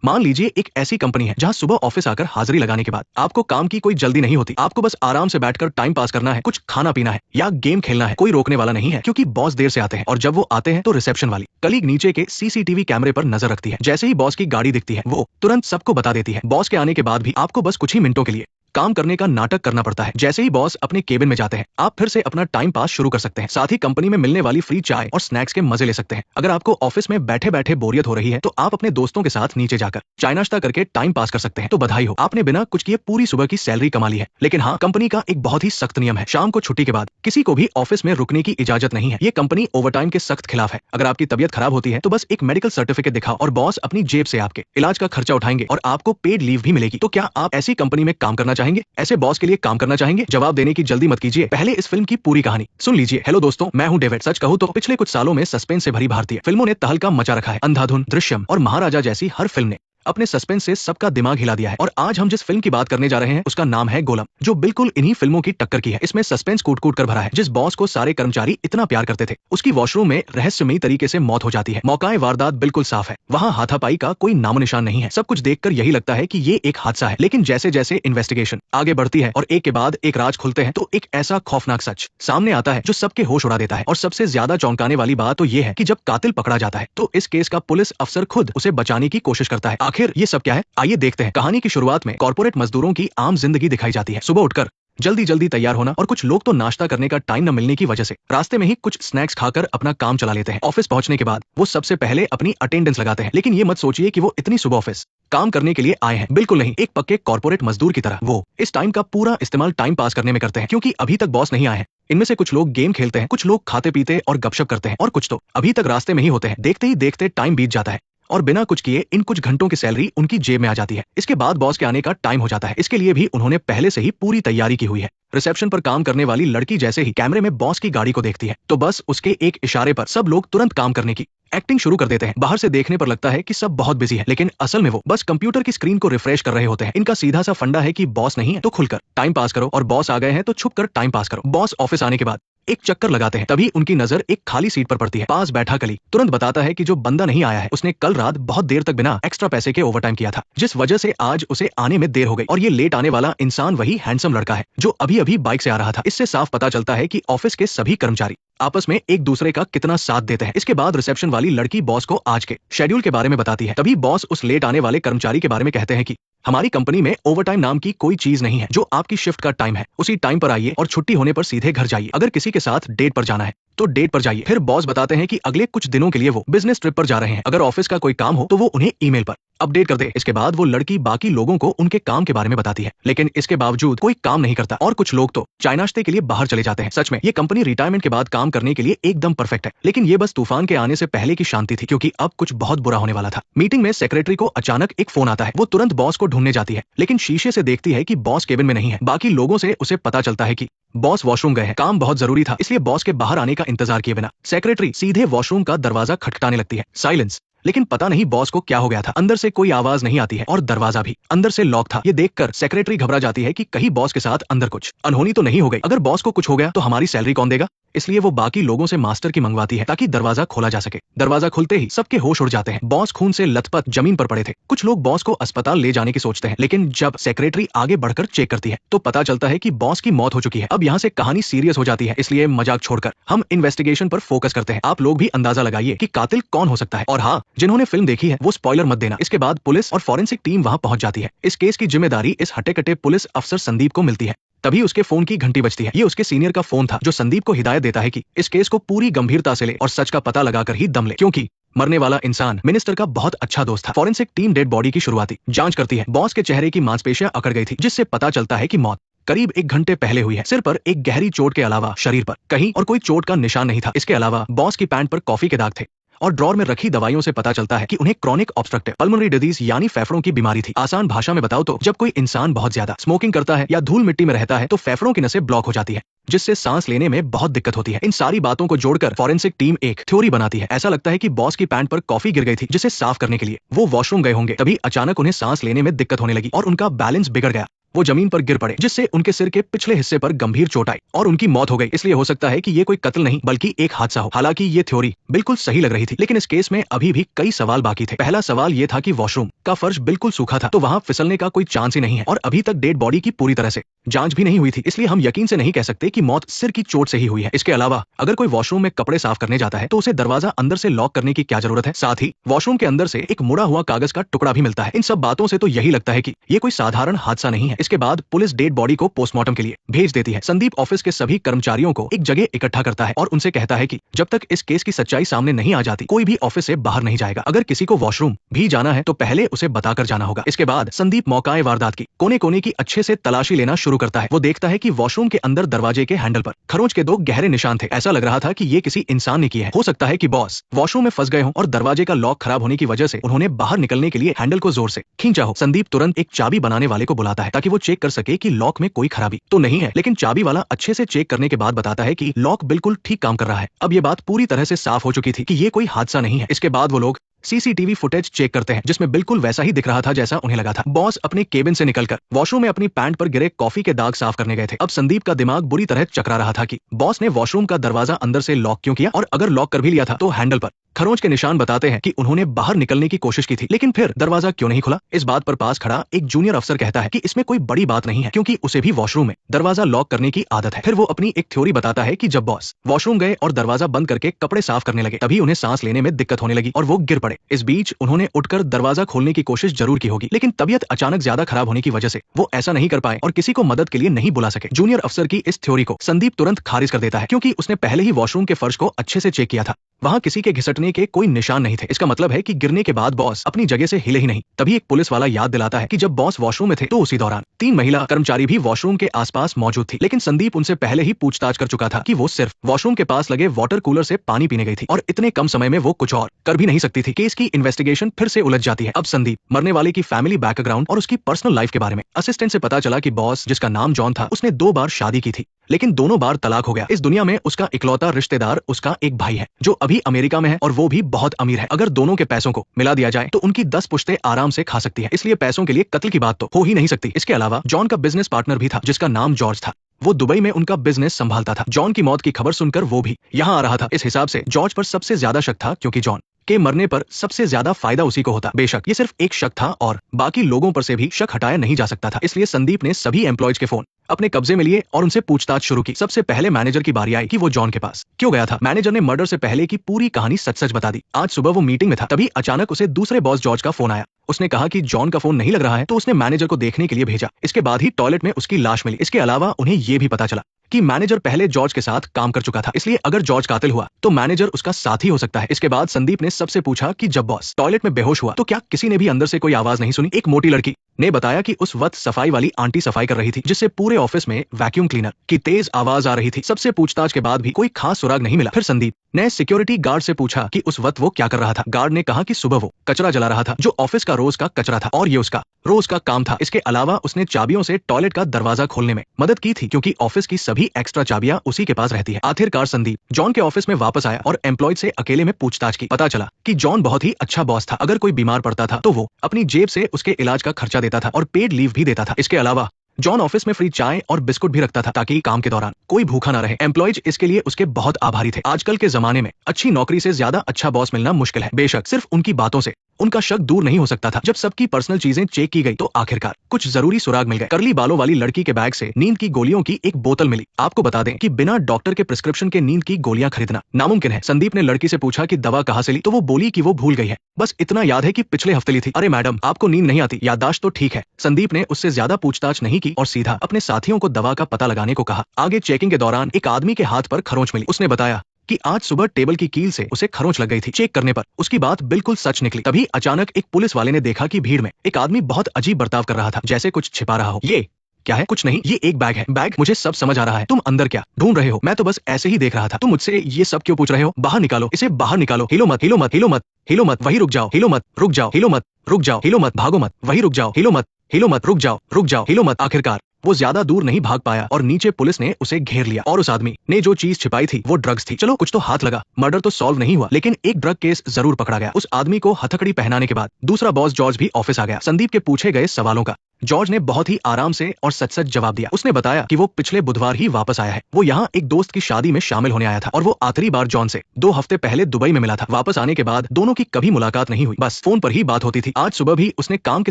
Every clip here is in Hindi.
मान लीजिए एक ऐसी कंपनी है जहां सुबह ऑफिस आकर हाजिरी लगाने के बाद आपको काम की कोई जल्दी नहीं होती, आपको बस आराम से बैठकर टाइम पास करना है, कुछ खाना पीना है या गेम खेलना है, कोई रोकने वाला नहीं है क्योंकि बॉस देर से आते हैं और जब वो आते हैं तो रिसेप्शन वाली कलीग नीचे के सीसीटीवी कैमरे पर नजर रखती है। जैसे ही बॉस की गाड़ी दिखती है वो तुरंत सबको बता देती है। बॉस के आने के बाद भी आपको बस कुछ ही मिनटों के लिए काम करने का नाटक करना पड़ता है। जैसे ही बॉस अपने केबिन में जाते हैं आप फिर से अपना टाइम पास शुरू कर सकते हैं। साथ ही कंपनी में मिलने वाली फ्री चाय और स्नैक्स के मजे ले सकते हैं। अगर आपको ऑफिस में बैठे बैठे बोरियत हो रही है तो आप अपने दोस्तों के साथ नीचे जाकर चाय नाश्ता करके टाइम पास कर सकते हैं। तो बधाई हो, आपने बिना कुछ किए पूरी सुबह की सैलरी कमा ली है। लेकिन हाँ, कंपनी का एक बहुत ही सख्त नियम है, शाम को छुट्टी के बाद किसी को भी ऑफिस में रुकने की इजाजत नहीं है। ये कंपनी ओवरटाइम के सख्त खिलाफ है। अगर आपकी तबियत खराब होती है तो बस एक मेडिकल सर्टिफिकेट दिखाओ और बॉस अपनी जेब से आपके इलाज का खर्चा उठाएंगे और आपको पेड लीव भी मिलेगी। तो क्या आप ऐसी कंपनी में काम करना चाहेंगे? ऐसे बॉस के लिए काम करना चाहेंगे? जवाब देने की जल्दी मत कीजिए, पहले इस फिल्म की पूरी कहानी सुन लीजिए। हेलो दोस्तों, मैं हूं डेविड। सच कहूं तो पिछले कुछ सालों में सस्पेंस से भरी भारतीय फिल्मों ने तहलका मचा रखा है। अंधाधुन, दृश्यम और महाराजा जैसी हर फिल्म ने अपने सस्पेंस से सबका दिमाग हिला दिया है। और आज हम जिस फिल्म की बात करने जा रहे हैं उसका नाम है गोलम, जो बिल्कुल इन्हीं फिल्मों की टक्कर की है। इसमें सस्पेंस कूट कूट कर भरा है। जिस बॉस को सारे कर्मचारी इतना प्यार करते थे उसकी वॉशरूम में रहस्यमयी तरीके से मौत हो जाती है। मौकाए वारदात बिल्कुल साफ है, वहाँ हाथापाई का कोई नामो निशान नहीं है। सब कुछ देखकर यही लगता है कि ये एक हादसा है। लेकिन जैसे जैसे इन्वेस्टिगेशन आगे बढ़ती है और एक के बाद एक राज खुलते हैं तो एक ऐसा खौफनाक सच सामने आता है जो सबके होश उड़ा देता है। और सबसे ज्यादा चौंकाने वाली बात तो ये है कि जब कातिल पकड़ा जाता है तो इस केस का पुलिस अफसर खुद उसे बचाने की कोशिश करता है। आखिर ये सब क्या है, आइए देखते हैं। कहानी की शुरुआत में कॉर्पोरेट मजदूरों की आम जिंदगी दिखाई जाती है। सुबह उठकर जल्दी जल्दी तैयार होना और कुछ लोग तो नाश्ता करने का टाइम न मिलने की वजह से रास्ते में ही कुछ स्नैक्स खाकर अपना काम चला लेते हैं। ऑफिस पहुंचने के बाद वो सबसे पहले अपनी अटेंडेंस लगाते हैं। लेकिन ये मत सोचिए कि वो इतनी सुबह ऑफिस काम करने के लिए आए हैं, बिल्कुल नहीं। एक पक्के कॉर्पोरेट मजदूर की तरह वो इस टाइम का पूरा इस्तेमाल टाइम पास करने में करते हैं, क्योंकि अभी तक बॉस नहीं आए हैं। इनमें से कुछ लोग गेम खेलते हैं, कुछ लोग खाते पीते और गपशप करते हैं और कुछ तो अभी तक रास्ते में ही होते हैं। देखते ही देखते टाइम बीत जाता है और बिना कुछ किए इन कुछ घंटों की सैलरी उनकी जेब में आ जाती है। इसके बाद बॉस के आने का टाइम हो जाता है। इसके लिए भी उन्होंने पहले से ही पूरी तैयारी की हुई है। रिसेप्शन पर काम करने वाली लड़की जैसे ही कैमरे में बॉस की गाड़ी को देखती है तो बस उसके एक इशारे पर सब लोग तुरंत काम करने की एक्टिंग शुरू कर देते हैं। बाहर से देखने पर लगता है कि सब बहुत बिजी है, लेकिन असल में वो बस कंप्यूटर की स्क्रीन को रिफ्रेश कर रहे होते हैं। इनका सीधा सा फंडा है कि बॉस नहीं है तो खुलकर टाइम पास करो और बॉस आ गए हैं तो छुप कर टाइम पास करो। बॉस ऑफिस आने के बाद एक चक्कर लगाते हैं, तभी उनकी नजर एक खाली सीट पर पड़ती है। पास बैठा कलीग तुरंत बताता है कि जो बंदा नहीं आया है उसने कल रात बहुत देर तक बिना एक्स्ट्रा पैसे के ओवरटाइम किया था, जिस वजह से आज उसे आने में देर हो गई। और ये लेट आने वाला इंसान वही हैंडसम लड़का है जो अभी अभी बाइक से आ रहा था। इससे साफ पता चलता है कि ऑफिस के सभी कर्मचारी आपस में एक दूसरे का कितना साथ देते हैं। इसके बाद रिसेप्शन वाली लड़की बॉस को आज के शेड्यूल के बारे में बताती है। तभी बॉस उस लेट आने वाले कर्मचारी के बारे में कहते हैं कि हमारी कंपनी में ओवरटाइम नाम की कोई चीज नहीं है। जो आपकी शिफ्ट का टाइम है उसी टाइम पर आइए और छुट्टी होने पर सीधे घर जाइए। अगर किसी के साथ डेट पर जाना है तो डेट पर जाइए। फिर बॉस बताते हैं कि अगले कुछ दिनों के लिए वो बिजनेस ट्रिप पर जा रहे हैं। अगर ऑफिस का कोई काम हो तो वो उन्हें ईमेल पर अपडेट कर दे। इसके बाद वो लड़की बाकी लोगों को उनके काम के बारे में बताती है, लेकिन इसके बावजूद कोई काम नहीं करता और कुछ लोग तो चाय नाश्ते के लिए बाहर चले जाते हैं। सच में ये कंपनी रिटायरमेंट के बाद काम करने के लिए एकदम परफेक्ट है। लेकिन ये बस तूफान के आने से पहले की शांति थी, क्योंकि अब कुछ बहुत बुरा होने वाला था। मीटिंग में सेक्रेटरी को अचानक एक फोन आता है। वो तुरंत बॉस को ढूंढने जाती है, लेकिन शीशे से देखती है कि बॉस केबिन में नहीं है। बाकी लोगों से उसे पता चलता है कि बॉस वॉशरूम गए हैं। काम बहुत जरूरी था, इसलिए बॉस के बाहर आने का इंतजार किए बिना सेक्रेटरी सीधे वॉशरूम का दरवाजा खटखटाने लगती है। साइलेंस। लेकिन पता नहीं बॉस को क्या हो गया था, अंदर से कोई आवाज नहीं आती है और दरवाजा भी अंदर से लॉक था। ये देखकर सेक्रेटरी घबरा जाती है कि कहीं बॉस के साथ अंदर कुछ अनहोनी तो नहीं हो गई। अगर बॉस को कुछ हो गया तो हमारी सैलरी कौन देगा? इसलिए वो बाकी लोगों से मास्टर की मंगवाती है ताकि दरवाजा खोला जा सके। दरवाजा खुलते ही सबके होश उड़ जाते हैं। बॉस खून से लथपथ जमीन पर पड़े थे। कुछ लोग बॉस को अस्पताल ले जाने की सोचते हैं, लेकिन जब सेक्रेटरी आगे बढ़कर चेक करती है तो पता चलता है कि बॉस की मौत हो चुकी है। अब यहाँ से कहानी सीरियस हो जाती है, इसलिए मजाक छोड़कर हम इन्वेस्टिगेशन पर फोकस करते हैं। आप लोग भी अंदाजा लगाइए कि कातिल कौन हो सकता है। और हाँ, जिन्होंने फिल्म देखी है वो स्पॉइलर मत देना। इसके बाद पुलिस और फॉरेंसिक टीम वहां पहुंच जाती है। इस केस की जिम्मेदारी इस हटे कटे पुलिस अफसर संदीप को मिलती है। तभी उसके फोन की घंटी बजती है। ये उसके सीनियर का फोन था जो संदीप को हिदायत देता है कि इस केस को पूरी गंभीरता से ले और सच का पता लगाकर ही दम ले, क्योंकि मरने वाला इंसान मिनिस्टर का बहुत अच्छा दोस्त था। फॉरेंसिक टीम डेड बॉडी की शुरुआती जांच करती है। बॉस के चेहरे की मांसपेशियां अकड़ गई थी, जिससे पता चलता है कि मौत करीब 1 घंटे पहले हुई है। सिर पर एक गहरी चोट के अलावा शरीर पर कहीं और कोई चोट का निशान नहीं था। इसके अलावा बॉस की पैंट पर कॉफी के दाग थे और ड्रॉर में रखी दवाइयों से पता चलता है कि उन्हें क्रॉनिक ऑब्स्ट्रक्टिव पल्मोनरी डिजीज यानी फेफड़ों की बीमारी थी। आसान भाषा में बताओ तो जब कोई इंसान बहुत ज्यादा स्मोकिंग करता है या धूल मिट्टी में रहता है तो फेफड़ों की नसें ब्लॉक हो जाती है, जिससे सांस लेने में बहुत दिक्कत होती है। इन सारी बातों को जोड़कर फॉरेंसिक टीम एक थ्योरी बनाती है। ऐसा लगता है कि बॉस की पैंट पर कॉफी गिर गई थी, जिसे साफ करने के लिए वो वॉशरूम गए होंगे। तभी अचानक उन्हें सांस लेने में दिक्कत होने लगी और उनका बैलेंस बिगड़ गया। वो जमीन पर गिर पड़े, जिससे उनके सिर के पिछले हिस्से पर गंभीर चोट आई और उनकी मौत हो गई। इसलिए हो सकता है कि ये कोई कत्ल नहीं बल्कि एक हादसा हो। हालांकि ये थ्योरी बिल्कुल सही लग रही थी, लेकिन इस केस में अभी भी कई सवाल बाकी थे। पहला सवाल ये था कि वॉशरूम का फर्श बिल्कुल सूखा था, तो वहां फिसलने का कोई चांस ही नहीं है और अभी तक डेड बॉडी की पूरी तरह से जांच भी नहीं हुई थी, इसलिए हम यकीन से नहीं कह सकते कि मौत सिर की चोट से ही हुई है। इसके अलावा अगर कोई वॉशरूम में कपड़े साफ करने जाता है तो उसे दरवाजा अंदर से लॉक करने की क्या जरूरत है। साथ ही वॉशरूम के अंदर से एक मुड़ा हुआ कागज का टुकड़ा भी मिलता है। इन सब बातों से तो यही लगता है कि ये कोई साधारण हादसा नहीं है। इसके बाद पुलिस डेड बॉडी को पोस्टमार्टम के लिए भेज देती है। संदीप ऑफिस के सभी कर्मचारियों को एक जगह इकट्ठा करता है और उनसे कहता है कि जब तक इस केस की सच्चाई सामने नहीं आ जाती कोई भी ऑफिस से बाहर नहीं जाएगा। अगर किसी को वॉशरूम भी जाना है तो पहले उसे बताकर जाना होगा। इसके बाद संदीप मौकाए वारदात की कोने कोने की अच्छे से तलाशी लेना शुरू करता है। वो देखता है कि वॉशरूम के अंदर दरवाजे के हैंडल पर खरोंच के 2 गहरे निशान थे। ऐसा लग रहा था कि ये किसी इंसान ने किया है। हो सकता है कि बॉस वॉशरूम में फंस गए हों और दरवाजे का लॉक खराब होने की वजह से उन्होंने बाहर निकलने के लिए हैंडल को जोर से खींचा हो। संदीप तुरंत एक चाबी बनाने वाले को बुलाता है ताकि वो चेक कर सके कि लॉक में कोई खराबी तो नहीं है, लेकिन चाबी वाला अच्छे से चेक करने के बाद बताता है कि लॉक बिल्कुल ठीक काम कर रहा है। अब ये बात पूरी तरह से साफ हो चुकी थी कि ये कोई हादसा नहीं है। इसके बाद वो लोग सीसीटीवी फुटेज चेक करते हैं जिसमें बिल्कुल वैसा ही दिख रहा था जैसा उन्हें लगा था। बॉस अपने केबिन से निकलकर वॉशरूम में अपनी पैंट पर गिरे कॉफी के दाग साफ करने गए थे। अब संदीप का दिमाग बुरी तरह चकरा रहा था कि बॉस ने वॉशरूम का दरवाजा अंदर से लॉक क्यों किया और अगर लॉक कर भी लिया था तो हैंडल पर खरोंच के निशान बताते हैं कि उन्होंने बाहर निकलने की कोशिश की थी, लेकिन फिर दरवाजा क्यों नहीं खुला। इस बात पर पास खड़ा एक जूनियर अफसर कहता है कि इसमें कोई बड़ी बात नहीं है क्योंकि उसे भी वॉशरूम में दरवाजा लॉक करने की आदत है। फिर वो अपनी एक थ्योरी बताता है कि जब बॉस वॉशरूम गए और दरवाजा बंद करके कपड़े साफ करने लगे तभी उन्हें सांस लेने में दिक्कत होने लगी और वो गिर पड़े। इस बीच उन्होंने उठकर दरवाजा खोलने की कोशिश जरूर की होगी, लेकिन तबीयत अचानक ज्यादा खराब होने की वजह से वो ऐसा नहीं कर पाए और किसी को मदद के लिए नहीं बुला सके। जूनियर अफसर की इस थ्योरी को संदीप तुरंत खारिज कर देता है क्योंकि उसने पहले ही वॉशरूम के फर्श को अच्छे से चेक किया था। वहां किसी के घिसटने के कोई निशान नहीं थे। इसका मतलब है कि गिरने के बाद बॉस अपनी जगह से हिले ही नहीं। तभी एक पुलिस वाला याद दिलाता है कि जब बॉस वॉशरूम में थे तो उसी दौरान 3 महिला कर्मचारी भी वॉशरूम के आसपास मौजूद थी, लेकिन संदीप उनसे पहले ही पूछताछ कर चुका था कि वो सिर्फ वॉशरूम के पास लगे वाटर कूलर से पानी पीने गई थी और इतने कम समय में वो कुछ और कर भी नहीं सकती थी। केस की इन्वेस्टिगेशन फिर से उलझ जाती है। अब संदीप मरने वाले की फैमिली बैकग्राउंड और उसकी पर्सनल लाइफ के बारे में असिस्टेंट से पता चला कि बॉस जिसका नाम जॉन था उसने 2 बार शादी की थी, लेकिन दोनों बार तलाक हो गया। इस दुनिया में उसका इकलौता रिश्तेदार उसका एक भाई है जो अभी अमेरिका में है और वो भी बहुत अमीर है। अगर दोनों के पैसों को मिला दिया जाए तो उनकी 10 पुश्तें आराम से खा सकती है, इसलिए पैसों के लिए कत्ल की बात तो हो ही नहीं सकती। इसके अलावा जॉन का बिजनेस पार्टनर भी था जिसका नाम जॉर्ज था। वो दुबई में उनका बिजनेस संभालता था। जॉन की मौत की खबर सुनकर वो भी यहाँ आ रहा था। इस हिसाब से जॉर्ज पर सबसे ज्यादा शक था क्योंकि जॉन के मरने पर सबसे ज्यादा फायदा उसी को होता। बेशक ये सिर्फ एक शक था और बाकी लोगों पर से भी शक हटाया नहीं जा सकता था, इसलिए संदीप ने सभी एम्प्लॉयज के फोन अपने कब्जे में लिए और उनसे पूछताछ शुरू की। सबसे पहले मैनेजर की बारी आई कि वो जॉन के पास क्यों गया था। मैनेजर ने मर्डर से पहले की पूरी कहानी सच सच बता दी। आज सुबह वो मीटिंग में था, तभी अचानक उसे दूसरे बॉस जॉर्ज का फोन आया। उसने कहा कि जॉन का फोन नहीं लग रहा है तो उसने मैनेजर को देखने के लिए भेजा। इसके बाद ही टॉयलेट में उसकी लाश मिली। इसके अलावा उन्हें ये भी पता चला कि मैनेजर पहले जॉर्ज के साथ काम कर चुका था, इसलिए अगर जॉर्ज कातिल हुआ तो मैनेजर उसका साथी हो सकता है। इसके बाद संदीप ने सबसे पूछा कि जब बॉस टॉयलेट में बेहोश हुआ तो क्या किसी ने भी अंदर से कोई आवाज नहीं सुनी। एक मोटी लड़की ने बताया कि उस वक्त सफाई वाली आंटी सफाई कर रही थी जिससे पूरे ऑफिस में वैक्यूम क्लीनर की तेज आवाज आ रही थी। सबसे पूछताछ के बाद भी कोई खास सुराग नहीं मिला। फिर संदीप ने सिक्योरिटी गार्ड से पूछा कि उस वक्त वो क्या कर रहा था। गार्ड ने कहा कि सुबह वो कचरा जला रहा था जो ऑफिस का रोज का कचरा था और ये उसका रोज का काम था। इसके अलावा उसने चाबियों से टॉयलेट का दरवाजा खोलने में मदद की थी क्योंकि ऑफिस की सभी एक्स्ट्रा चाबियां उसी के पास रहती है। आखिरकार संदीप जॉन के ऑफिस में वापस आया और एम्प्लॉय से अकेले में पूछताछ की। पता चला कि जॉन बहुत ही अच्छा बॉस था। अगर कोई बीमार पड़ता था तो वो अपनी जेब से उसके इलाज का खर्चा देता था और पेड लीव भी देता था। इसके अलावा जॉन ऑफिस में फ्री चाय और बिस्कुट भी रखता था ताकि काम के दौरान कोई भूखा ना रहे। एम्प्लॉयज इसके लिए उसके बहुत आभारी थे। आजकल के जमाने में अच्छी नौकरी से ज्यादा अच्छा बॉस मिलना मुश्किल है। बेशक सिर्फ उनकी बातों से उनका शक दूर नहीं हो सकता था। जब सबकी पर्सनल चीजें चेक की गई तो आखिरकार कुछ जरूरी सुराग मिल गए। करली बालों वाली लड़की के बैग से नींद की गोलियों की एक बोतल मिली। आपको बता दें कि बिना डॉक्टर के प्रिस्क्रिप्शन के नींद की गोलियां खरीदना नामुमकिन है। संदीप ने लड़की से पूछा कि दवा कहाँ से ली तो वो बोली कि वो भूल गई है, बस इतना याद है कि पिछले हफ्ते ली थी। अरे मैडम, आपको नींद नहीं आती, याददाश्त तो ठीक है। संदीप ने उससे ज्यादा पूछताछ नहीं की और सीधा अपने साथियों को दवा का पता लगाने को कहा। आगे चेकिंग के दौरान एक आदमी के हाथ पर खरोंच मिली। उसने बताया कि आज सुबह टेबल की कील से उसे खरोंच लग गई थी। चेक करने पर उसकी बात बिल्कुल सच निकली। तभी अचानक एक पुलिस वाले ने देखा कि भीड़ में एक आदमी बहुत अजीब बर्ताव कर रहा था, जैसे कुछ छिपा रहा हो। ये क्या है? कुछ नहीं, ये एक बैग है। बैग? मुझे सब समझ आ रहा है। तुम अंदर क्या ढूंढ रहे हो? मैं तो बस ऐसे ही देख रहा था। तुम मुझसे ये सब क्यों पूछ रहे हो? बाहर निकालो इसे, बाहर निकालो। हिलो मत, हिलो मत, हिलो मत, हिलो मत, वही रुक जाओ। हिलो मत, रुक जाओ। हिलो मत, रुक जाओ। हिलो मत, भागो मत, वही रुक जाओ। हिलो मत, हिलो मत, रुक जाओ, रुक जाओ। हिलो मत। आखिरकार वो ज्यादा दूर नहीं भाग पाया और नीचे पुलिस ने उसे घेर लिया और उस आदमी ने जो चीज छिपाई थी वो ड्रग्स थी। चलो कुछ तो हाथ लगा। मर्डर तो सॉल्व नहीं हुआ, लेकिन एक ड्रग केस जरूर पकड़ा गया। उस आदमी को हथकड़ी पहनाने के बाद दूसरा बॉस जॉर्ज भी ऑफिस आ गया। संदीप के पूछे गए सवालों का जॉर्ज ने बहुत ही आराम से और सच सच जवाब दिया। उसने बताया कि वो पिछले बुधवार ही वापस आया है। वो यहाँ एक दोस्त की शादी में शामिल होने आया था और वो आखिरी बार जॉन से 2 हफ्ते पहले दुबई में मिला था। वापस आने के बाद दोनों की कभी मुलाकात नहीं हुई, बस फोन पर ही बात होती थी। आज सुबह भी उसने काम के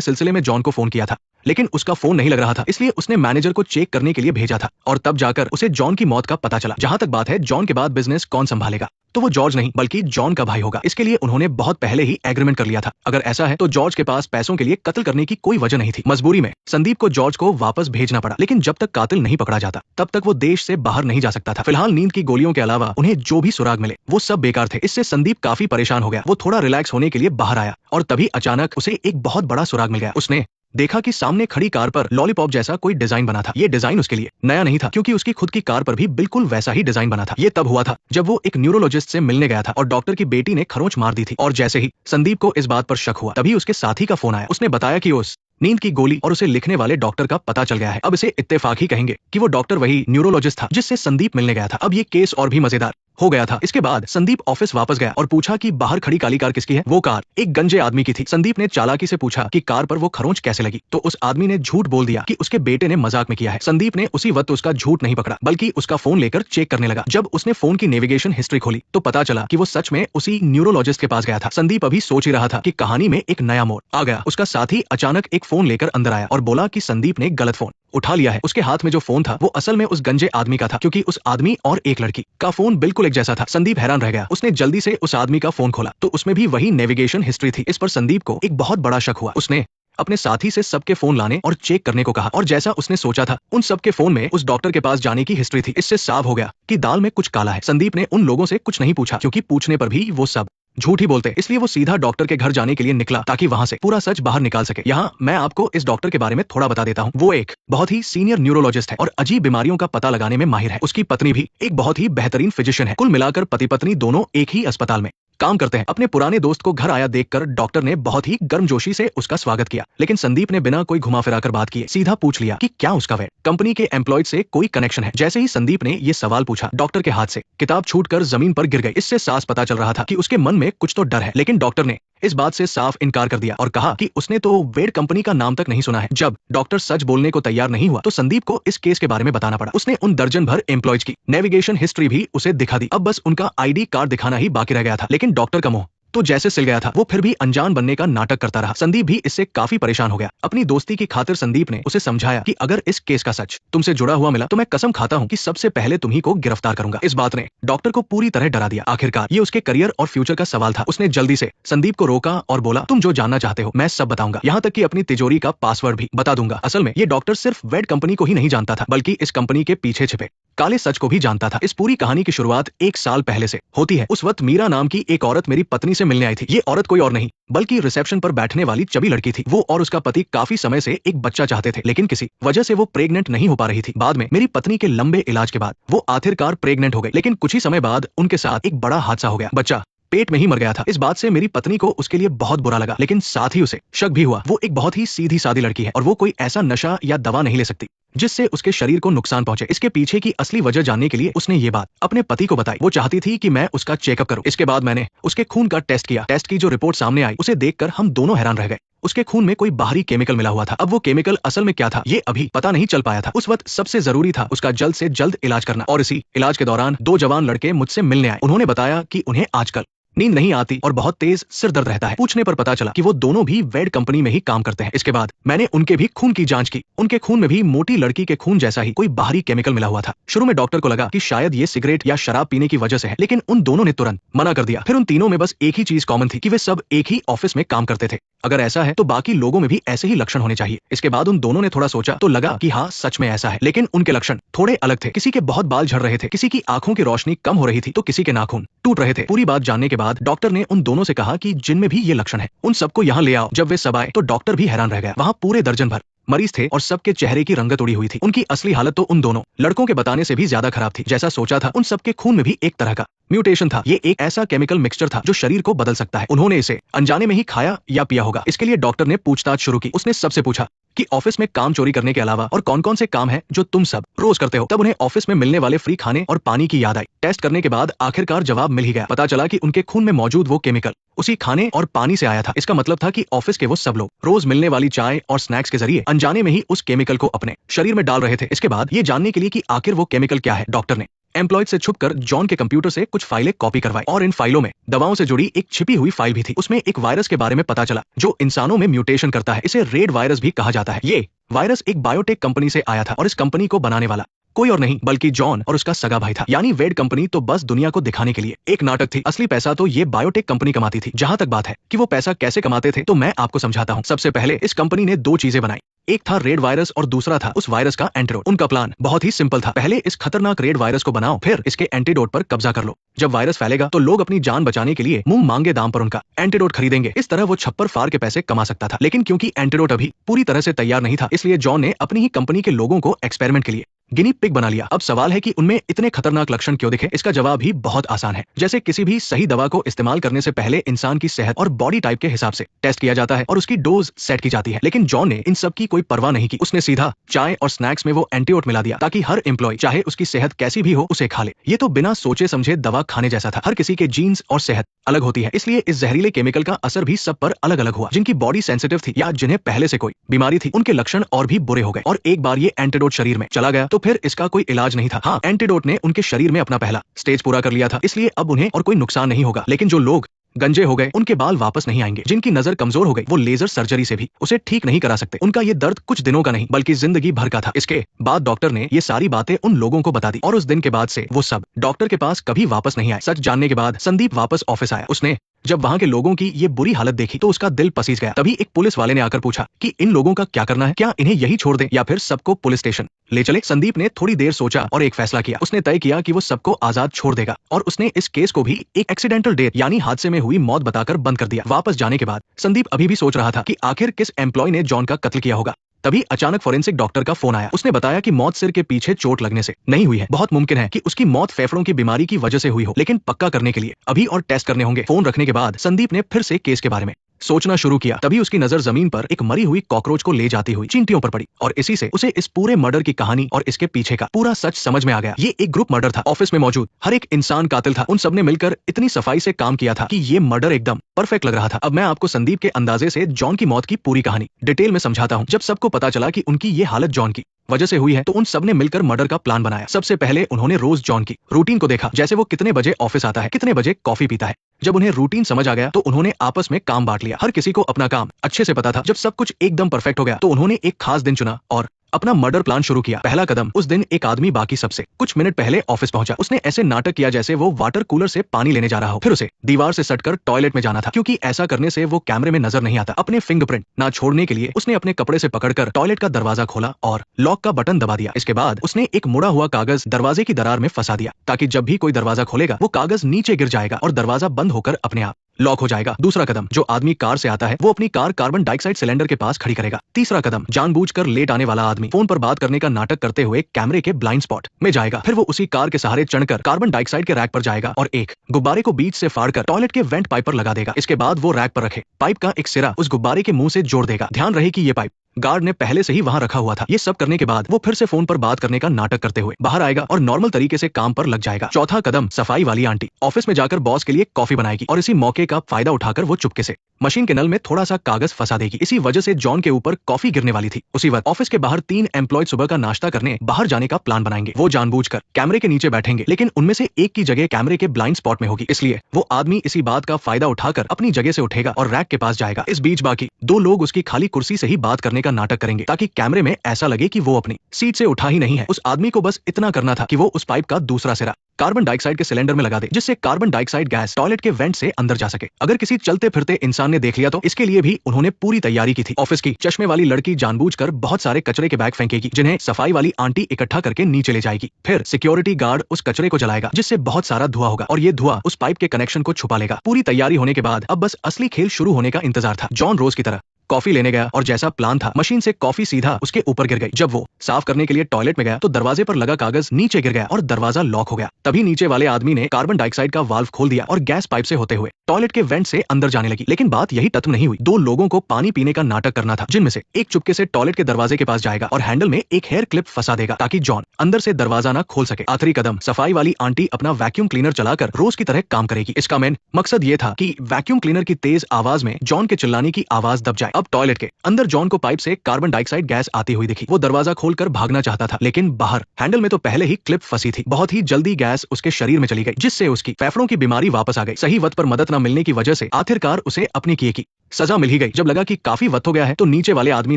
सिलसिले में जॉन को फोन किया था, लेकिन उसका फोन नहीं लग रहा था, इसलिए उसने मैनेजर को चेक करने के लिए भेजा था और तब जाकर उसे जॉन की मौत का पता चला। जहां तक बात है जॉन के बाद बिजनेस कौन संभालेगा, तो वो जॉर्ज नहीं बल्कि जॉन का भाई होगा। इसके लिए उन्होंने बहुत पहले ही एग्रीमेंट कर लिया था। अगर ऐसा है तो जॉर्ज के पास पैसों के लिए कत्ल करने की कोई वजह नहीं थी। मजबूरी में संदीप को जॉर्ज को वापस भेजना पड़ा, लेकिन जब तक कातिल नहीं पकड़ा जाता तब तक वो देश से बाहर नहीं जा सकता था। फिलहाल नींद की गोलियों के अलावा उन्हें जो भी सुराग मिले वो सब बेकार थे। इससे संदीप काफी परेशान हो गया। वो थोड़ा रिलैक्स होने के लिए बाहर आया और तभी अचानक उसे एक बहुत बड़ा सुराग मिल गया। उसने देखा कि सामने खड़ी कार पर लॉलीपॉप जैसा कोई डिजाइन बना था। ये डिजाइन उसके लिए नया नहीं था, क्योंकि उसकी खुद की कार पर भी बिल्कुल वैसा ही डिजाइन बना था। ये तब हुआ था जब वो एक न्यूरोलॉजिस्ट से मिलने गया था और डॉक्टर की बेटी ने खरोंच मार दी थी। और जैसे ही संदीप को इस बात पर शक हुआ, तभी उसके साथी का फोन आया। उसने बताया कि उस नींद की गोली और उसे लिखने वाले डॉक्टर का पता चल गया है। अब इसे इत्तेफाक ही कहेंगे कि वो डॉक्टर वही न्यूरोलॉजिस्ट था जिससे संदीप मिलने गया था। अब ये केस और भी मजेदार हो गया था। इसके बाद संदीप ऑफिस वापस गया और पूछा कि बाहर खड़ी काली कार किसकी है। वो कार एक गंजे आदमी की थी। संदीप ने चालाकी से पूछा कि कार पर वो खरोंच कैसे लगी, तो उस आदमी ने झूठ बोल दिया कि उसके बेटे ने मजाक में किया है। संदीप ने उसी वक्त उसका झूठ नहीं पकड़ा, बल्कि उसका फोन लेकर चेक करने लगा। जब उसने फोन की नेविगेशन हिस्ट्री खोली तो पता चला कि वो सच में उसी न्यूरोलॉजिस्ट के पास गया था। संदीप अभी सोच ही रहा था कि कहानी में एक नया मोड़ आ गया। उसका साथी अचानक एक फोन लेकर अंदर आया और बोला कि संदीप ने गलत फोन उठा लिया है। उसके हाथ में जो फोन था वो असल में उस गंजे आदमी का था, क्योंकि उस आदमी और एक लड़की का फोन बिल्कुल एक जैसा था। संदीप हैरान रह गया। उसने जल्दी से उस आदमी का फोन खोला तो उसमें भी वही नेविगेशन हिस्ट्री थी। इस पर संदीप को एक बहुत बड़ा शक हुआ। उसने अपने साथी से सबके फोन लाने और चेक करने को कहा और जैसा उसने सोचा था उन सबके फोन में उस डॉक्टर के पास जाने की हिस्ट्री थी। इससे साफ हो गया कि दाल में कुछ काला है। संदीप ने उन लोगों से कुछ नहीं पूछा, क्योंकि पूछने पर भी वो सब झूठ ही बोलते, इसलिए वो सीधा डॉक्टर के घर जाने के लिए निकला ताकि वहां से पूरा सच बाहर निकाल सके। यहाँ मैं आपको इस डॉक्टर के बारे में थोड़ा बता देता हूँ। वो एक बहुत ही सीनियर न्यूरोलॉजिस्ट है और अजीब बीमारियों का पता लगाने में माहिर है। उसकी पत्नी भी एक बहुत ही बेहतरीन फिजिशियन है। कुल मिलाकर पति पत्नी दोनों एक ही अस्पताल में काम करते हैं। अपने पुराने दोस्त को घर आया देखकर डॉक्टर ने बहुत ही गर्मजोशी से उसका स्वागत किया, लेकिन संदीप ने बिना कोई घुमा फिरा कर बात किए सीधा पूछ लिया कि क्या उसका वे कंपनी के एम्प्लॉयड से कोई कनेक्शन है। जैसे ही संदीप ने ये सवाल पूछा, डॉक्टर के हाथ से किताब छूटकर जमीन पर गिर गई। इससे साफ पता चल रहा था कि उसके मन में कुछ तो डर है, लेकिन डॉक्टर ने इस बात से साफ इनकार कर दिया और कहा कि उसने तो वेड कंपनी का नाम तक नहीं सुना है। जब डॉक्टर सच बोलने को तैयार नहीं हुआ तो संदीप को इस केस के बारे में बताना पड़ा। उसने उन दर्जन भर एम्प्लॉयज की नेविगेशन हिस्ट्री भी उसे दिखा दी। अब बस उनका आईडी कार्ड दिखाना ही बाकी रह गया था, लेकिन डॉक्टर का मुंह तो जैसे सिल गया था। वो फिर भी अनजान बनने का नाटक करता रहा। संदीप भी इससे काफी परेशान हो गया। अपनी दोस्ती की खातिर संदीप ने उसे समझाया कि अगर इस केस का सच तुमसे जुड़ा हुआ मिला तो मैं कसम खाता हूँ कि सबसे पहले तुम्ही को गिरफ्तार करूंगा। इस बात ने डॉक्टर को पूरी तरह डरा दिया। आखिरकार ये उसके करियर और फ्यूचर का सवाल था। उसने जल्दी से संदीप को रोका और बोला, तुम जो जानना चाहते हो मैं सब बताऊंगा, यहाँ तक कि अपनी तिजोरी का पासवर्ड भी बता दूंगा। असल में ये डॉक्टर सिर्फ वेड कंपनी को ही नहीं जानता था, बल्कि इस कंपनी के पीछे छिपे काले सच को भी जानता था। इस पूरी कहानी की शुरुआत 1 साल पहले से होती है। उस वक्त मीरा नाम की एक औरत मेरी पत्नी से मिलने आई थी। ये औरत कोई और नहीं बल्कि रिसेप्शन पर बैठने वाली चबी लड़की थी। वो और उसका पति काफी समय से एक बच्चा चाहते थे, लेकिन किसी वजह से वो प्रेग्नेंट नहीं हो पा रही थी। बाद में मेरी पत्नी के लंबे इलाज के बाद वो आखिरकार प्रेग्नेंट हो गई, लेकिन कुछ ही समय बाद उनके साथ एक बड़ा हादसा हो गया। बच्चा पेट में ही मर गया था। इस बात से मेरी पत्नी को उसके लिए बहुत बुरा लगा, लेकिन साथ ही उसे शक भी हुआ। वो एक बहुत ही सीधी सादी लड़की है और वो कोई ऐसा नशा या दवा नहीं ले सकती जिससे उसके शरीर को नुकसान पहुंचे। इसके पीछे की असली वजह जानने के लिए उसने ये बात अपने पति को बताई। वो चाहती थी कि मैं उसका चेकअप करूं। इसके बाद मैंने उसके खून का टेस्ट किया। टेस्ट की जो रिपोर्ट सामने आई उसे देखकर हम दोनों हैरान रह गए। उसके खून में कोई बाहरी केमिकल मिला हुआ था। अब वो केमिकल असल में क्या था ये अभी पता नहीं चल पाया था। उस वक्त सबसे जरूरी था उसका जल्द से जल्द इलाज करना, और इसी इलाज के दौरान 2 जवान लड़के मुझसे मिलने आए। उन्होंने बताया कि उन्हें आजकल नींद नहीं आती और बहुत तेज सिर दर्द रहता है। पूछने पर पता चला कि वो दोनों भी वेड कंपनी में ही काम करते हैं। इसके बाद मैंने उनके भी खून की जांच की। उनके खून में भी मोटी लड़की के खून जैसा ही कोई बाहरी केमिकल मिला हुआ था। शुरू में डॉक्टर को लगा कि शायद ये सिगरेट या शराब पीने की वजह से है, लेकिन उन दोनों ने तुरंत मना कर दिया। फिर उन तीनों में बस एक ही चीज कॉमन थी कि वे सब एक ही ऑफिस में काम करते थे। अगर ऐसा है तो बाकी लोगों में भी ऐसे ही लक्षण होने चाहिए। इसके बाद उन दोनों ने थोड़ा सोचा तो लगा कि हाँ सच में ऐसा है, लेकिन उनके लक्षण थोड़े अलग थे। किसी के बहुत बाल झड़ रहे थे, किसी की आंखों की रोशनी कम हो रही थी, तो किसी के नाखून टूट रहे थे। पूरी बात जानने के बाद डॉक्टर ने उन दोनों से कहा कि जिनमें भी ये लक्षण है उन सबको यहाँ ले आओ। जब वे सब आए तो डॉक्टर भी हैरान रह गया। वहाँ पूरे दर्जन भर मरीज थे और सबके चेहरे की रंगत उड़ी हुई थी। उनकी असली हालत तो उन दोनों लड़कों के बताने से भी ज्यादा खराब थी। जैसा सोचा था उन सबके खून में भी एक तरह का म्यूटेशन था। ये एक ऐसा केमिकल मिक्सचर था जो शरीर को बदल सकता है। उन्होंने इसे अनजाने में ही खाया या पिया होगा। इसके लिए डॉक्टर ने पूछताछ शुरू की। उसने सबसे पूछा कि ऑफिस में काम चोरी करने के अलावा और कौन कौन से काम हैं जो तुम सब रोज करते हो। तब उन्हें ऑफिस में मिलने वाले फ्री खाने और पानी की याद आई। टेस्ट करने के बाद आखिरकार जवाब मिल ही गया। पता चला कि उनके खून में मौजूद वो केमिकल उसी खाने और पानी से आया था। इसका मतलब था कि ऑफिस के वो सब लोग रोज मिलने वाली चाय और स्नैक्स के जरिए अनजाने में ही उस केमिकल को अपने शरीर में डाल रहे थे। इसके बाद ये जानने के लिए कि आखिर वो केमिकल क्या है, डॉक्टर ने एम्प्लॉयड से छुपकर जॉन के कंप्यूटर से कुछ फाइलें कॉपी करवाई और इन फाइलों में दवाओं से जुड़ी एक छिपी हुई फाइल भी थी। उसमें एक वायरस के बारे में पता चला जो इंसानों में म्यूटेशन करता है। इसे रेड वायरस भी कहा जाता है। ये वायरस एक बायोटेक कंपनी से आया था और इस कंपनी को बनाने वाला कोई और नहीं बल्कि जॉन और उसका सगा भाई था। यानी वेड कंपनी तो बस दुनिया को दिखाने के लिए एक नाटक थी। असली पैसा तो ये बायोटेक कंपनी कमाती थी। जहां तक बात है कि वो पैसा कैसे कमाते थे तो मैं आपको समझाता हूँ। सबसे पहले इस कंपनी ने दो चीजें बनाई। एक था रेड वायरस और दूसरा था उस वायरस का एंटीडोट। उनका प्लान बहुत ही सिंपल था। पहले इस खतरनाक रेड वायरस को बनाओ, फिर इसके एंटीडोट पर कब्जा कर लो। जब वायरस फैलेगा तो लोग अपनी जान बचाने के लिए मुंह मांगे दाम पर उनका एंटीडोट खरीदेंगे। इस तरह वो छप्पर फाड़ के पैसे कमा सकता था। लेकिन क्योंकि एंटीडोट अभी पूरी तरह से तैयार नहीं था, इसलिए जॉन ने अपनी ही कंपनी के लोगों को एक्सपेरिमेंट के लिए गिनी पिग बना लिया। अब सवाल है कि उनमें इतने खतरनाक लक्षण क्यों दिखे। इसका जवाब ही बहुत आसान है। जैसे किसी भी सही दवा को इस्तेमाल करने से पहले इंसान की सेहत और बॉडी टाइप के हिसाब से टेस्ट किया जाता है और उसकी डोज सेट की जाती है। लेकिन जॉन ने इन सब की कोई परवाह नहीं की। उसने सीधा चाय और स्नैक्स में वो एंटीडोट मिला दिया ताकि हर एम्प्लॉय चाहे उसकी सेहत कैसी भी हो उसे खा ले। ये तो बिना सोचे समझे दवा खाने जैसा था। हर किसी के जीन्स और सेहत अलग होती है, इसलिए इस जहरीले केमिकल का असर भी सब पर अलग अलग हुआ। जिनकी बॉडी सेंसिटिव थी या जिन्हें पहले से कोई बीमारी थी उनके लक्षण और भी बुरे हो गए। और एक बार ये एंटीडोट शरीर में चला गया तो फिर इसका कोई इलाज नहीं था। हाँ, एंटीडोट ने उनके शरीर में अपना पहला स्टेज पूरा कर लिया था, इसलिए अब उन्हें और कोई नुकसान नहीं होगा। लेकिन जो लोग गंजे हो गए उनके बाल वापस नहीं आएंगे। जिनकी नजर कमजोर हो गई वो लेजर सर्जरी से भी उसे ठीक नहीं करा सकते। उनका ये दर्द कुछ दिनों का नहीं बल्कि जिंदगी भर का था। इसके बाद डॉक्टर ने ये सारी बातें उन लोगों को बता दी और उस दिन के बाद से वो सब डॉक्टर के पास कभी वापस नहीं आए। सच जानने के बाद संदीप वापस ऑफिस आया। उसने जब वहां के लोगों की ये बुरी हालत देखी तो उसका दिल पसीज गया। तभी एक पुलिस वाले ने आकर पूछा कि इन लोगों का क्या करना है, क्या इन्हें यही छोड़ दें या फिर सबको पुलिस स्टेशन ले चले। संदीप ने थोड़ी देर सोचा और एक फैसला किया। उसने तय किया कि वो सबको आजाद छोड़ देगा और उसने इस केस को भी एक एक्सीडेंटल डेथ यानी हादसे में हुई मौत बताकर बंद कर दिया। वापस जाने के बाद संदीप अभी भी सोच रहा था कि आखिर किस एम्प्लॉय ने जॉन का कत्ल किया होगा। तभी अचानक फोरेंसिक डॉक्टर का फोन आया। उसने बताया कि मौत सिर के पीछे चोट लगने से नहीं हुई है। बहुत मुमकिन है कि उसकी मौत फेफड़ों की बीमारी की वजह से हुई हो, लेकिन पक्का करने के लिए अभी और टेस्ट करने होंगे। फोन रखने के बाद संदीप ने फिर से केस के बारे में सोचना शुरू किया। तभी उसकी नजर जमीन पर एक मरी हुई कॉकरोच को ले जाती हुई चींटियों पर पड़ी और इसी से उसे इस पूरे मर्डर की कहानी और इसके पीछे का पूरा सच समझ में आ गया। ये एक ग्रुप मर्डर था। ऑफिस में मौजूद हर एक इंसान कातिल था। उन सबने मिलकर इतनी सफाई से काम किया था कि ये मर्डर एकदम परफेक्ट लग रहा था। अब मैं आपको संदीप के अंदाजे से जॉन की मौत की पूरी कहानी डिटेल में समझाता हूँ। जब सबको पता चला कि उनकी ये हालत जॉन की वजह से हुई है तो उन सबने मिलकर मर्डर का प्लान बनाया। सबसे पहले उन्होंने रोज जॉन की रूटीन को देखा, जैसे वो कितने बजे ऑफिस आता है, कितने बजे कॉफी पीता है। जब उन्हें रूटीन समझ आ गया तो उन्होंने आपस में काम बांट लिया। हर किसी को अपना काम अच्छे से पता था। जब सब कुछ एकदम परफेक्ट हो गया तो उन्होंने एक खास दिन चुना और अपना मर्डर प्लान शुरू किया। पहला कदम, उस दिन एक आदमी बाकी सबसे कुछ मिनट पहले ऑफिस पहुंचा। उसने ऐसे नाटक किया जैसे वो वाटर कूलर से पानी लेने जा रहा हो। फिर उसे दीवार से सटकर टॉयलेट में जाना था, क्योंकि ऐसा करने से वो कैमरे में नजर नहीं आता। अपने फिंगरप्रिंट ना छोड़ने के लिए उसने अपने कपड़े से पकड़कर टॉयलेट का दरवाजा खोला और लॉक का बटन दबा दिया। इसके बाद उसने एक मुड़ा हुआ कागज दरवाजे की दरार में फंसा दिया ताकि जब भी कोई दरवाजा खोलेगा वो कागज नीचे गिर जाएगा और दरवाजा बंद होकर अपने आप लॉक हो जाएगा। दूसरा कदम, जो आदमी कार से आता है वो अपनी कार कार्बन डाइऑक्साइड सिलेंडर के पास खड़ी करेगा। तीसरा कदम, जानबूझकर लेट आने वाला आदमी फोन पर बात करने का नाटक करते हुए कैमरे के ब्लाइंड स्पॉट में जाएगा। फिर वो उसी कार के सहारे चढ़कर कार्बन डाइऑक्साइड के रैक पर जाएगा और एक गुब्बारे को बीच से फाड़कर टॉयलेट के वेंट पाइप पर लगा देगा। इसके बाद वो रैक पर रखे पाइप का एक सिरा उस गुब्बारे के मुंह से जोड़ देगा। ध्यान रहे कि ये पाइप गार्ड ने पहले से ही वहां रखा हुआ था। ये सब करने के बाद वो फिर से फोन पर बात करने का नाटक करते हुए बाहर आएगा और नॉर्मल तरीके से काम पर लग जाएगा। चौथा कदम, सफाई वाली आंटी ऑफिस में जाकर बॉस के लिए कॉफी बनाएगी और इसी मौके का फायदा उठाकर वो चुपके से मशीन के नल में थोड़ा सा कागज फंसा देगी। इसी वजह से जॉन के ऊपर कॉफी गिरने वाली थी। उसी वक्त ऑफिस के बाहर 3 एम्प्लॉय सुबह का नाश्ता करने बाहर जाने का प्लान बनाएंगे। वो जानबूझकर कैमरे के नीचे बैठेंगे, लेकिन उनमें से एक की जगह कैमरे के ब्लाइंड स्पॉट में होगी, इसलिए वो आदमी इसी बात का फायदा उठाकर अपनी जगह से उठेगा और रैक के पास जाएगा। इस बीच बाकी 2 लोग उसकी खाली कुर्सी से ही बात करने का नाटक करेंगे ताकि कैमरे में ऐसा लगे कि वो अपनी सीट से उठा ही नहीं है। उस आदमी को बस इतना करना था कि वो उस पाइप का दूसरा सिरा कार्बन डाइऑक्साइड के सिलेंडर में लगा दे, जिससे कार्बन डाइऑक्साइड गैस टॉयलेट के वेंट से अंदर जा सके। अगर किसी चलते फिरते इंसान ने देख लिया तो इसके लिए भी उन्होंने पूरी तैयारी की थी। ऑफिस की चश्मे वाली लड़की जानबूझकर बहुत सारे कचरे के बैग फेंकेगी, जिन्हें सफाई वाली आंटी इकट्ठा करके नीचे ले जाएगी। फिर सिक्योरिटी गार्ड उस कचरे को जलाएगा, जिससे बहुत सारा धुआं होगा और ये धुआं उस पाइप के कनेक्शन को छुपा लेगा। पूरी तैयारी होने के बाद अब बस असली खेल शुरू होने का इंतजार था। जॉन रोज की तरह कॉफी लेने गया और जैसा प्लान था मशीन से कॉफी सीधा उसके ऊपर गिर गई। जब वो साफ करने के लिए टॉयलेट में गया तो दरवाजे पर लगा कागज नीचे गिर गया और दरवाजा लॉक हो गया। तभी नीचे वाले आदमी ने कार्बन डाइऑक्साइड का वाल्व खोल दिया और गैस पाइप से होते हुए टॉयलेट के वेंट से अंदर जाने लगी। लेकिन बात यही खत्म नहीं हुई। 2 लोगों को पानी पीने का नाटक करना था, जिनमें से एक चुपके से टॉयलेट के दरवाजे के पास जाएगा और हैंडल में एक हेयर क्लिप फंसा देगा ताकि जॉन अंदर से दरवाजा ना खोल सके। आखिरी कदम, सफाई वाली आंटी अपना वैक्यूम क्लीनर चलाकर रोज की तरह काम करेगी। इसका मेन मकसद ये था कि वैक्यूम क्लीनर की तेज आवाज में जॉन के चिल्लाने की आवाज दब जाए। अब टॉयलेट के अंदर जॉन को पाइप से कार्बन डाइऑक्साइड गैस आती हुई दिखी। वो दरवाजा खोलकर भागना चाहता था, लेकिन बाहर हैंडल में तो पहले ही क्लिप फंसी थी। बहुत ही जल्दी गैस उसके शरीर में चली गई, जिससे उसकी फेफड़ों की बीमारी वापस आ गई। सही वक्त पर मदद न मिलने की वजह से आखिरकार उसे अपने किए की सजा मिल ही गई। जब लगा कि काफी वक्त हो गया है तो नीचे वाले आदमी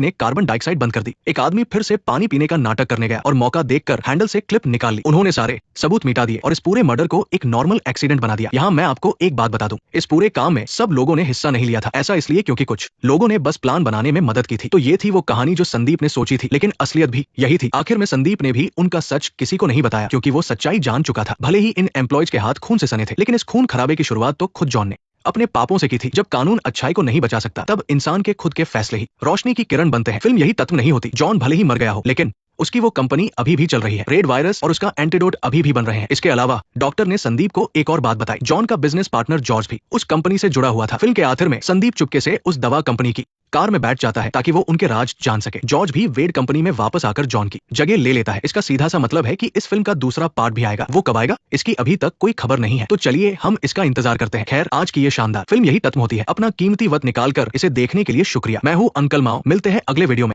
ने कार्बन डाइऑक्साइड बंद कर दी। एक आदमी फिर से पानी पीने का नाटक करने गया और मौका देखकर हैंडल से क्लिप निकाल ली। उन्होंने सारे सबूत मिटा दिए और इस पूरे मर्डर को एक नॉर्मल एक्सीडेंट बना दिया। यहाँ मैं आपको एक बात बता दूं, इस पूरे काम में सब लोगों ने हिस्सा नहीं लिया था। ऐसा इसलिए क्योंकि कुछ लोगों ने बस प्लान बनाने में मदद की थी। तो ये थी वो कहानी जो संदीप ने सोची थी, लेकिन असलियत भी यही थी। आखिर में संदीप ने भी उनका सच किसी को नहीं बताया क्योंकि वो सच्चाई जान चुका था। भले ही इन एम्प्लॉयज के हाथ खून से सने थे, लेकिन इस खून खराबे की शुरुआत तो खुद जॉन ने अपने पापों से की थी। जब कानून अच्छाई को नहीं बचा सकता तब इंसान के खुद के फैसले ही रोशनी की किरण बनते हैं। फिल्म यही तत्व नहीं होती। जॉन भले ही मर गया हो, लेकिन उसकी वो कंपनी अभी भी चल रही है। रेड वायरस और उसका एंटीडोट अभी भी बन रहे हैं। इसके अलावा डॉक्टर ने संदीप को एक और बात बताई, जॉन का बिजनेस पार्टनर जॉर्ज भी उस कंपनी से जुड़ा हुआ था। फिल्म के आखिर में संदीप चुपके से उस दवा कंपनी की कार में बैठ जाता है ताकि वो उनके राज जान सके। जॉर्ज भी वेड कंपनी में वापस आकर जॉन की जगह ले लेता है। इसका सीधा सा मतलब है कि इस फिल्म का दूसरा पार्ट भी आएगा। वो कब आएगा इसकी अभी तक कोई खबर नहीं है, तो चलिए हम इसका इंतजार करते हैं। खैर, आज की ये शानदार फिल्म यही खत्म होती है। अपना कीमती वक्त निकालकर इसे देखने के लिए शुक्रिया। मैं हूँ अंकल माओ, मिलते हैं अगले वीडियो में।